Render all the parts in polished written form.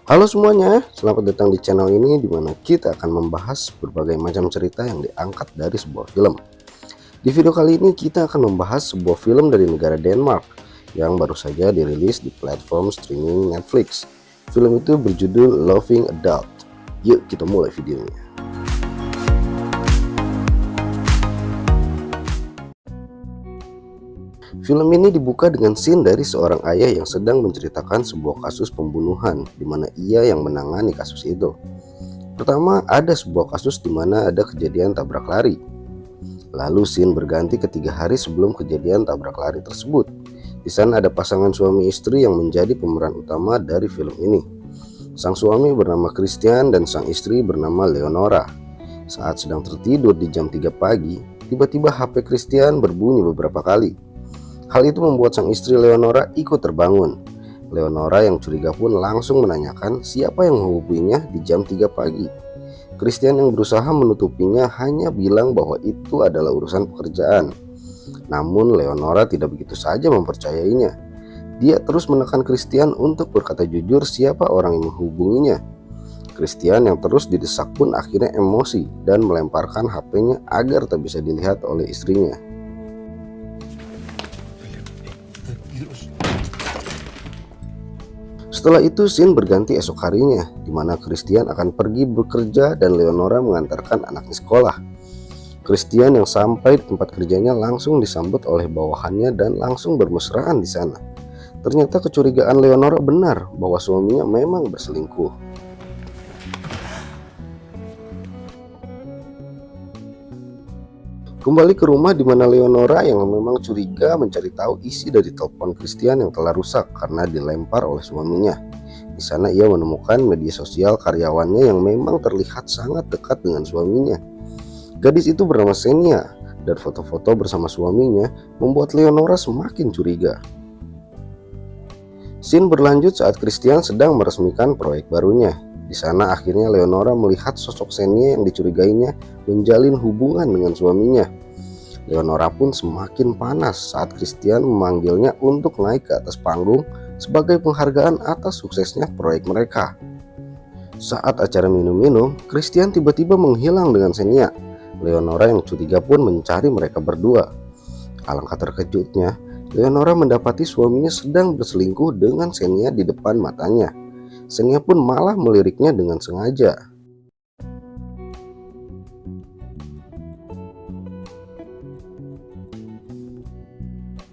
Halo semuanya, selamat datang di channel ini di mana kita akan membahas berbagai macam cerita yang diangkat dari sebuah film. Di video kali ini kita akan membahas sebuah film dari negara Denmark yang baru saja dirilis di platform streaming Netflix. Film itu berjudul Loving Adult. Yuk kita mulai videonya. Film ini dibuka dengan scene dari seorang ayah yang sedang menceritakan sebuah kasus pembunuhan di mana ia yang menangani kasus itu. Pertama, ada sebuah kasus di mana ada kejadian tabrak lari. Lalu scene berganti ke 3 hari sebelum kejadian tabrak lari tersebut. Di sana ada pasangan suami istri yang menjadi pemeran utama dari film ini. Sang suami bernama Christian dan sang istri bernama Leonora. Saat sedang tertidur di jam 3 pagi, tiba-tiba HP Christian berbunyi beberapa kali. Hal itu membuat sang istri Leonora ikut terbangun. Leonora yang curiga pun langsung menanyakan siapa yang menghubunginya di jam 3 pagi. Christian yang berusaha menutupinya hanya bilang bahwa itu adalah urusan pekerjaan. Namun Leonora tidak begitu saja mempercayainya. Dia terus menekan Christian untuk berkata jujur siapa orang yang menghubunginya. Christian yang terus didesak pun akhirnya emosi dan melemparkan HP-nya agar tak bisa dilihat oleh istrinya. Setelah itu scene berganti esok harinya, di mana Christian akan pergi bekerja dan Leonora mengantarkan anaknya sekolah. Christian yang sampai di tempat kerjanya langsung disambut oleh bawahannya dan langsung bermesraan di sana. Ternyata kecurigaan Leonora benar bahwa suaminya memang berselingkuh. Kembali ke rumah di mana Leonora yang memang curiga mencari tahu isi dari telepon Christian yang telah rusak karena dilempar oleh suaminya. Di sana ia menemukan media sosial karyawannya yang memang terlihat sangat dekat dengan suaminya. Gadis itu bernama Xenia dan foto-foto bersama suaminya membuat Leonora semakin curiga. Scene berlanjut saat Christian sedang meresmikan proyek barunya. Di sana akhirnya Leonora melihat sosok Xenia yang dicurigainya menjalin hubungan dengan suaminya. Leonora pun semakin panas saat Christian memanggilnya untuk naik ke atas panggung sebagai penghargaan atas suksesnya proyek mereka. Saat acara minum-minum, Christian tiba-tiba menghilang dengan Xenia. Leonora yang curiga pun mencari mereka berdua. Alangkah terkejutnya, Leonora mendapati suaminya sedang berselingkuh dengan Xenia di depan matanya. Xenia pun malah meliriknya dengan sengaja.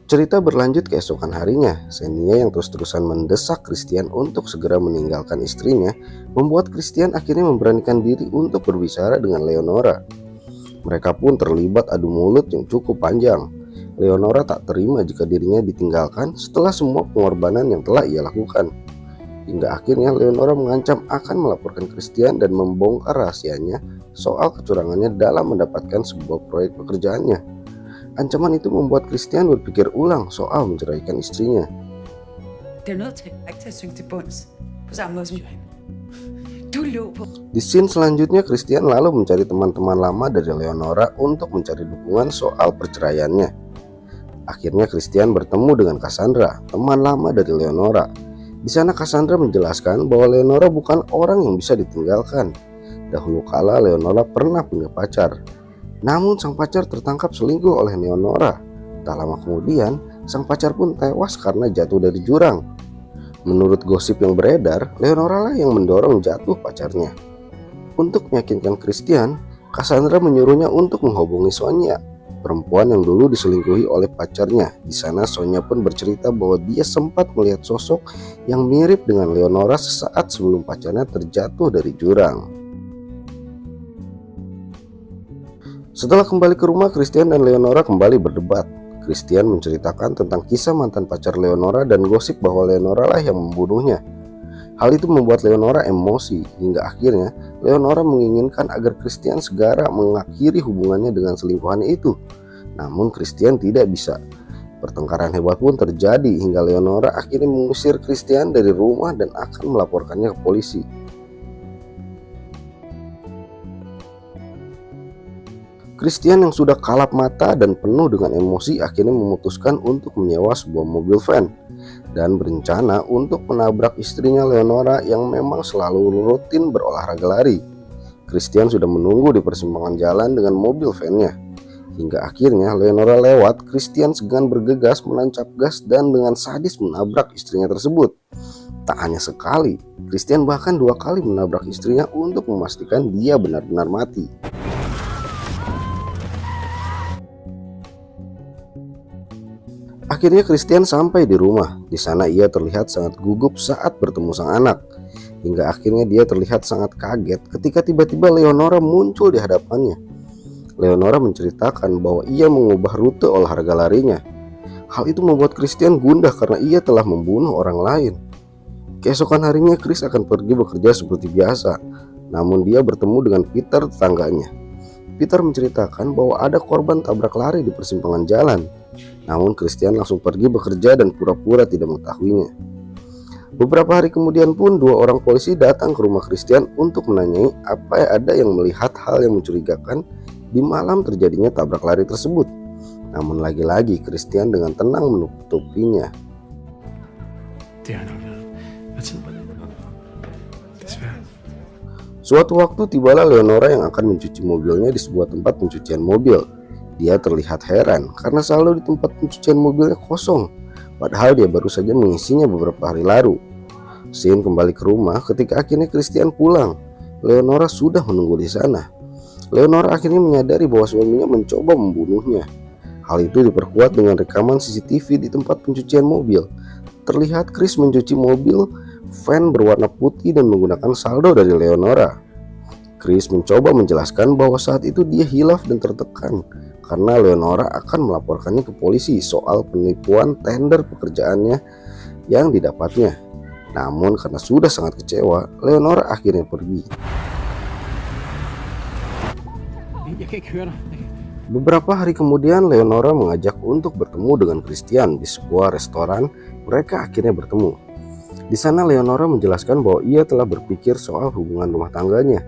Cerita berlanjut keesokan harinya. Xenia yang terus-terusan mendesak Christian untuk segera meninggalkan istrinya, membuat Christian akhirnya memberanikan diri untuk berbicara dengan Leonora. Mereka pun terlibat adu mulut yang cukup panjang. Leonora tak terima jika dirinya ditinggalkan setelah semua pengorbanan yang telah ia lakukan. Hingga akhirnya Leonora mengancam akan melaporkan Christian dan membongkar rahasianya soal kecurangannya dalam mendapatkan sebuah proyek pekerjaannya. Ancaman itu membuat Christian berpikir ulang soal menceraikan istrinya. Di scene selanjutnya Christian lalu mencari teman-teman lama dari Leonora untuk mencari dukungan soal perceraiannya. Akhirnya Christian bertemu dengan Cassandra, teman lama dari Leonora. Di sana Cassandra menjelaskan bahwa Leonora bukan orang yang bisa ditinggalkan. Dahulu kala Leonora pernah punya pacar. Namun sang pacar tertangkap selingkuh oleh Leonora. Tak lama kemudian, sang pacar pun tewas karena jatuh dari jurang. Menurut gosip yang beredar, Leonora lah yang mendorong jatuh pacarnya. Untuk meyakinkan Christian, Cassandra menyuruhnya untuk menghubungi Sonia, perempuan yang dulu diselingkuhi oleh pacarnya. Di sana Sonia pun bercerita bahwa dia sempat melihat sosok yang mirip dengan Leonora sesaat sebelum pacarnya terjatuh dari jurang. Setelah kembali ke rumah, Christian dan Leonora kembali berdebat. Christian menceritakan tentang kisah mantan pacar Leonora dan gosip bahwa Leonora lah yang membunuhnya. Hal itu membuat Leonora emosi, hingga akhirnya Leonora menginginkan agar Christian segera mengakhiri hubungannya dengan selingkuhannya itu. Namun Christian tidak bisa. Pertengkaran hebat pun terjadi hingga Leonora akhirnya mengusir Christian dari rumah dan akan melaporkannya ke polisi. Christian yang sudah kalap mata dan penuh dengan emosi akhirnya memutuskan untuk menyewa sebuah mobil van. dan berencana untuk menabrak istrinya Leonora yang memang selalu rutin berolahraga lari. Christian sudah menunggu di persimpangan jalan dengan mobil van-nya. Hingga akhirnya Leonora lewat, Christian segan bergegas menancap gas dan dengan sadis menabrak istrinya tersebut. Tak hanya sekali, Christian bahkan 2 kali menabrak istrinya untuk memastikan dia benar-benar mati. Akhirnya Christian sampai di rumah. Di sana ia terlihat sangat gugup saat bertemu sang anak. Hingga akhirnya dia terlihat sangat kaget ketika tiba-tiba Leonora muncul di hadapannya. Leonora menceritakan bahwa ia mengubah rute olahraga larinya. Hal itu membuat Christian gundah karena ia telah membunuh orang lain. Keesokan harinya Chris akan pergi bekerja seperti biasa. Namun dia bertemu dengan Peter, tetangganya. Peter menceritakan bahwa ada korban tabrak lari di persimpangan jalan. Namun Christian langsung pergi bekerja dan pura-pura tidak mengetahuinya. Beberapa hari kemudian pun 2 orang polisi datang ke rumah Christian untuk menanyai apa ada yang melihat hal yang mencurigakan di malam terjadinya tabrak lari tersebut. Namun lagi-lagi Christian dengan tenang menutupinya. Suatu waktu tibalah Leonora yang akan mencuci mobilnya di sebuah tempat pencucian mobil. Dia terlihat heran karena selalu di tempat pencucian mobilnya kosong, padahal dia baru saja mengisinya beberapa hari lalu. Sin kembali ke rumah ketika akhirnya Christian pulang. Leonora sudah menunggu di sana. Leonora akhirnya menyadari bahwa suaminya mencoba membunuhnya. Hal itu diperkuat dengan rekaman CCTV di tempat pencucian mobil. Terlihat Chris mencuci mobil van berwarna putih dan menggunakan saldo dari Leonora. Chris mencoba menjelaskan bahwa saat itu dia hilaf dan tertekan karena Leonora akan melaporkannya ke polisi soal penipuan tender pekerjaannya yang didapatnya. Namun karena sudah sangat kecewa, Leonora akhirnya pergi. Beberapa hari kemudian Leonora mengajak untuk bertemu dengan Christian di sebuah restoran. Mereka akhirnya bertemu. Di sana Leonora menjelaskan bahwa ia telah berpikir soal hubungan rumah tangganya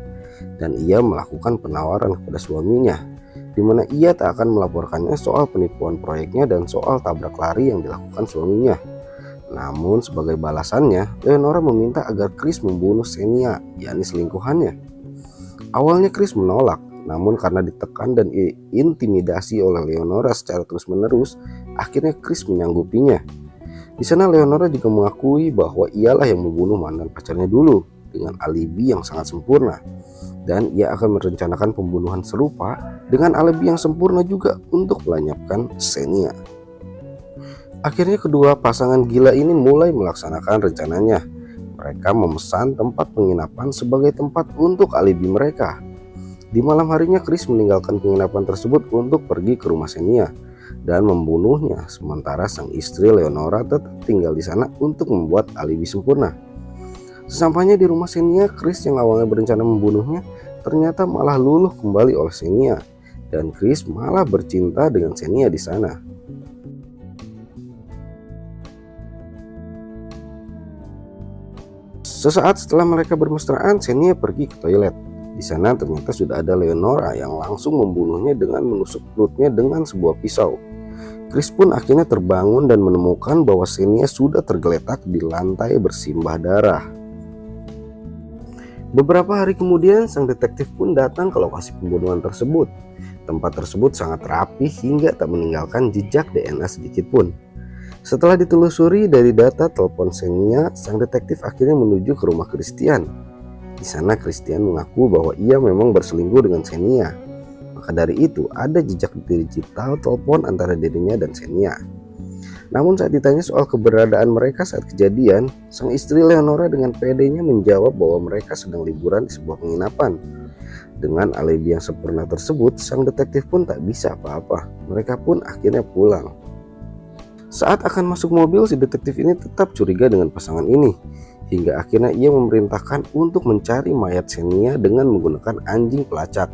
dan ia melakukan penawaran kepada suaminya, di mana ia tak akan melaporkannya soal penipuan proyeknya dan soal tabrak lari yang dilakukan suaminya. Namun sebagai balasannya, Leonora meminta agar Chris membunuh Xenia, yakni selingkuhannya. Awalnya Chris menolak, namun karena ditekan dan intimidasi oleh Leonora secara terus-menerus, akhirnya Chris menyanggupinya. Di sana Leonora juga mengakui bahwa ialah yang membunuh mantan pacarnya dulu dengan alibi yang sangat sempurna, dan ia akan merencanakan pembunuhan serupa dengan alibi yang sempurna juga untuk melenyapkan Xenia. Akhirnya kedua pasangan gila ini mulai melaksanakan rencananya. Mereka memesan tempat penginapan sebagai tempat untuk alibi mereka. Di malam harinya Chris meninggalkan penginapan tersebut untuk pergi ke rumah Xenia dan membunuhnya, sementara sang istri Leonora tetap tinggal di sana untuk membuat alibi sempurna. Sesampainya di rumah Xenia, Chris yang awalnya berencana membunuhnya ternyata malah luluh kembali oleh Xenia, dan Chris malah bercinta dengan Xenia di sana. Sesaat setelah mereka bermesraan, Xenia pergi ke toilet. Di sana ternyata sudah ada Leonora yang langsung membunuhnya dengan menusuk perutnya dengan sebuah pisau. Chris pun akhirnya terbangun dan menemukan bahwa Xenia sudah tergeletak di lantai bersimbah darah. Beberapa hari kemudian sang detektif pun datang ke lokasi pembunuhan tersebut. Tempat tersebut sangat rapi hingga tak meninggalkan jejak DNA sedikit pun. Setelah ditelusuri dari data telepon Xenia, sang detektif akhirnya menuju ke rumah Christian. Di sana Christian mengaku bahwa ia memang berselingkuh dengan Xenia. Maka dari itu ada jejak digital telepon antara dirinya dan Xenia. Namun saat ditanya soal keberadaan mereka saat kejadian, sang istri Leonora dengan pedenya menjawab bahwa mereka sedang liburan di sebuah penginapan. Dengan alibi yang sempurna tersebut, sang detektif pun tak bisa apa-apa. Mereka pun akhirnya pulang. Saat akan masuk mobil, si detektif ini tetap curiga dengan pasangan ini. Hingga akhirnya ia memerintahkan untuk mencari mayat Xenia dengan menggunakan anjing pelacak.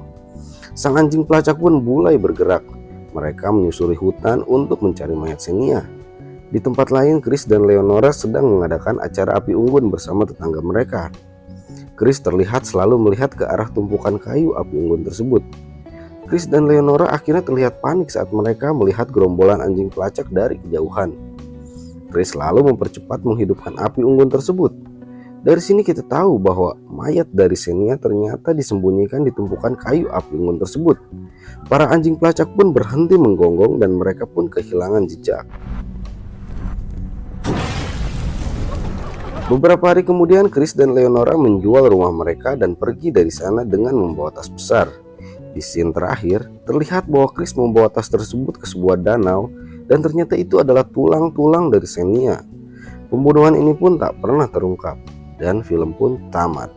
Sang anjing pelacak pun mulai bergerak. Mereka menyusuri hutan untuk mencari mayat Xenia. Di tempat lain, Chris dan Leonora sedang mengadakan acara api unggun bersama tetangga mereka. Chris terlihat selalu melihat ke arah tumpukan kayu api unggun tersebut. Chris dan Leonora akhirnya terlihat panik saat mereka melihat gerombolan anjing pelacak dari kejauhan. Chris lalu mempercepat menghidupkan api unggun tersebut. Dari sini kita tahu bahwa mayat dari Xenia ternyata disembunyikan di tumpukan kayu api unggun tersebut. Para anjing pelacak pun berhenti menggonggong dan mereka pun kehilangan jejak. Beberapa hari kemudian, Chris dan Leonora menjual rumah mereka dan pergi dari sana dengan membawa tas besar. Di scene terakhir, terlihat bahwa Chris membawa tas tersebut ke sebuah danau dan ternyata itu adalah tulang-tulang dari Xenia. Pembunuhan ini pun tak pernah terungkap dan film pun tamat.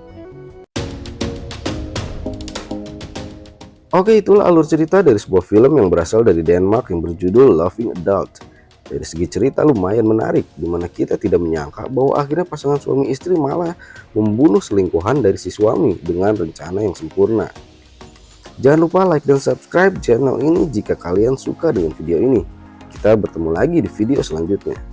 Oke, itulah alur cerita dari sebuah film yang berasal dari Denmark yang berjudul Laughing Adult. Dari segi cerita lumayan menarik, dimana kita tidak menyangka bahwa akhirnya pasangan suami istri malah membunuh selingkuhan dari si suami dengan rencana yang sempurna. Jangan lupa like dan subscribe channel ini jika kalian suka dengan video ini. Kita bertemu lagi di video selanjutnya.